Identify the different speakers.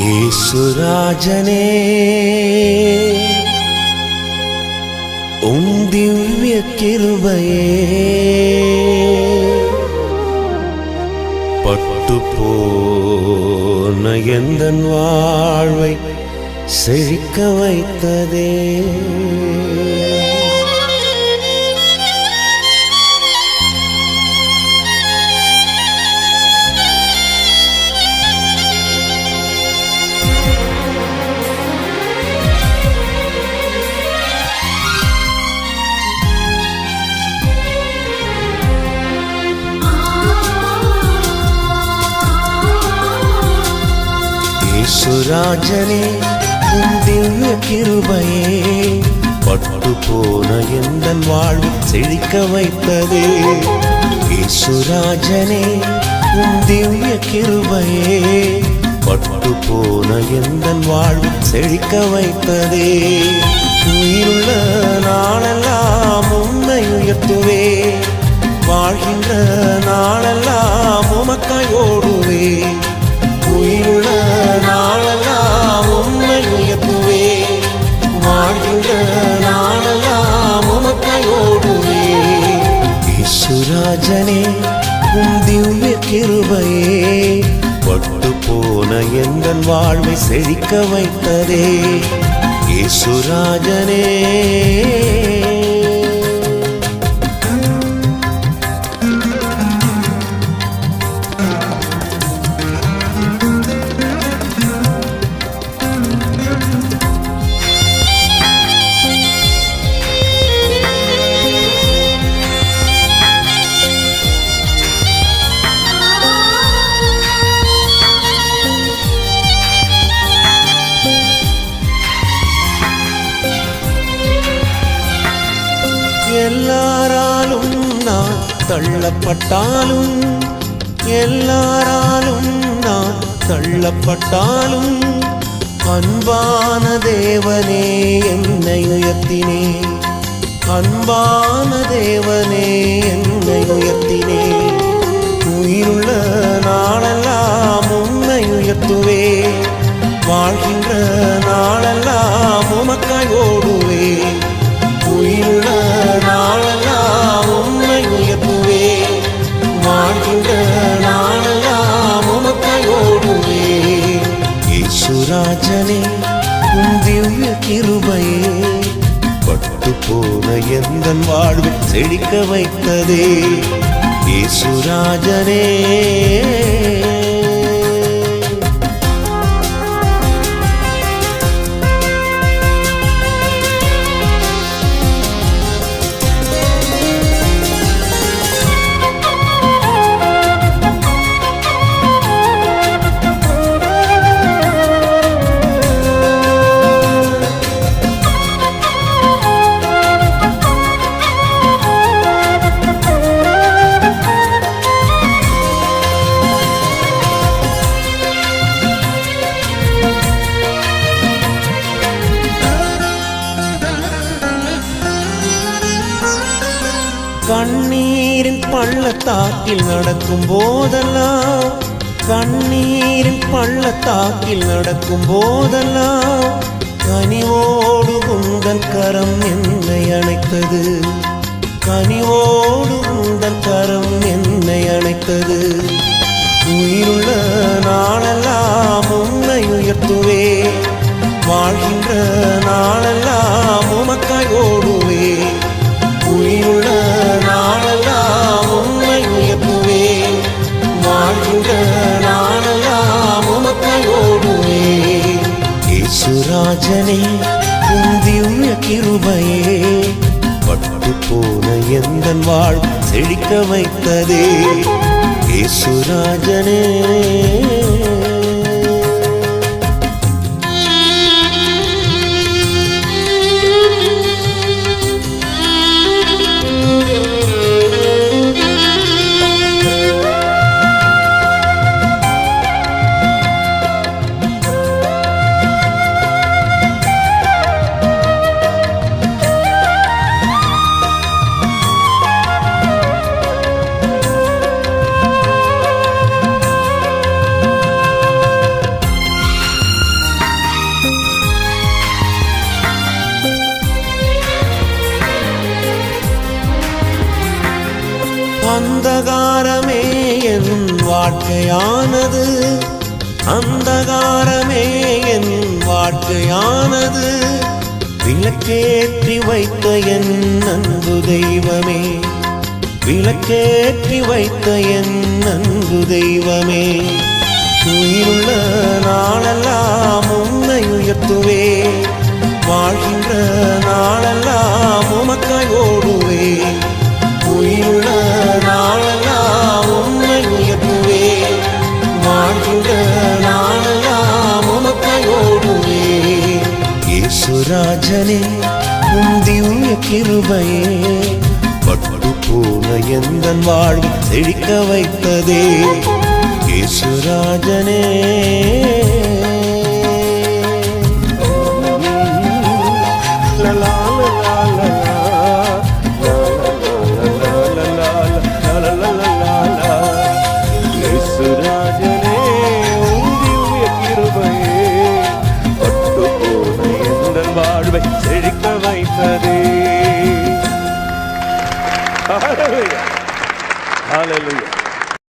Speaker 1: യേശുരാജനേ உம் திவ்ய கிருபையே பட்டு போன எந்தன் வாழ்வை செழிக்க வைத்ததே. യേശുരാജനே உம் திவ்ய கிருபையே பட்டு போன எந்தன் வாழ்வை செழிக்க வைத்ததே. യേശുராஜனே உம் திவ்ய கிருபையே பட்டு போன எந்தன் வாழ்வை செழிக்க வைத்ததே. உயிருள்ள நாளெல்லாம் உம்மை உயர்த்துவே, வாழ்கின்ற நாளெல்லாம் உமக்காய் ஓடுவே. உயிருள்ள நாளெல்லாம் உம்மை உயர்த்துவே, வாழ்கின்ற நாளெல்லாம் உமக்காய் ஓடுவே. യേശുராஜனே உம் திவ்ய கிருபையே பட்டு போன எந்தன் வாழ்வை செழிக்க வைத்ததே. യേശുராஜனே எல்லாராலும் நான் தள்ளப்பட்டாலும், எல்லாராலும் நான் தள்ளப்பட்டாலும், அன்பான தேவனே என்னை உயர்த்தினே, அன்பான தேவனே என்னை உயர்த்தினே. உயிருள்ள நாளெல்லாம் உம்மை உயர்த்துவே, வாழ்கின்ற நாளெல்லாம் உமக்காய் ஓடுவே. உயிருள்ள நாளெல்லாம் உம்மை உயர்த்துவே, வாழ்கின்ற நாளெல்லாம் உமக்காய் ஓடுவே. യേശുராஜனே உம் திவ்ய கிருபையே பட்டு போன எந்தன் வாழ்வை செழிக்க வைத்ததே. യേശുராஜனே கண்ணீரின் பள்ளத்தாக்கில் நடக்கும் போதெல்லாம், கண்ணீரின் பள்ளத்தாக்கில் நடக்கும் போதெல்லாம், கனிவோடு உந்தன் கரம் என்னை அணைத்தது, கனிவோடு உந்தன் கரம் என்னை அணைத்தது. உயிருள்ள நாளெல்லாம் உம்மை உயர்த்துவே, வாழ்கின்ற நாளெல்லாம் உமக்காய் ஓடுவே. உயிருள்ள நாளெல்லாம் உம்மை உயர்த்துவே, வாழ்கின்ற நாளெல்லாம் உமக்காய் ஓடுவே. യേശുராஜனே உம் திவ்ய கிருபையே பட்டு போன எந்தன் வாழ்வை செழிக்க வைத்ததே. യേശുராஜனே அந்தகாரமே என் வாழ்க்கையானது, அந்தகாரமே என் வாழ்க்கையானது. விளக்கேற்றி வைத்த என் அன்பு தெய்வமே, விளக்கேற்றி வைத்த என் அன்பு தெய்வமே. உயிருள்ள நாளெல்லாம் உன்னை உயர்த்துவே, வாழ்கின்ற நாளெல்லாம் உமக்காய் ஓடுவே. உயிருள்ள நாளெல்லாம் உன்னை உயர்த்துவே, வாழ்கின்ற நாளெல்லாம் உமக்காய் ஓடுவே. இயேசுராஜனே உம் திவ்ய கிருபையே, பட்டு போன எந்தன் வாழ்வு செழிக்க வைத்ததே. இயேசுராஜனே இயேசுராஜனே உம் திவ்ய கிருபையே, பட்டு போன எந்தன் வாழ்வை செழிக்க வைத்ததே. Hallelujah. Hallelujah.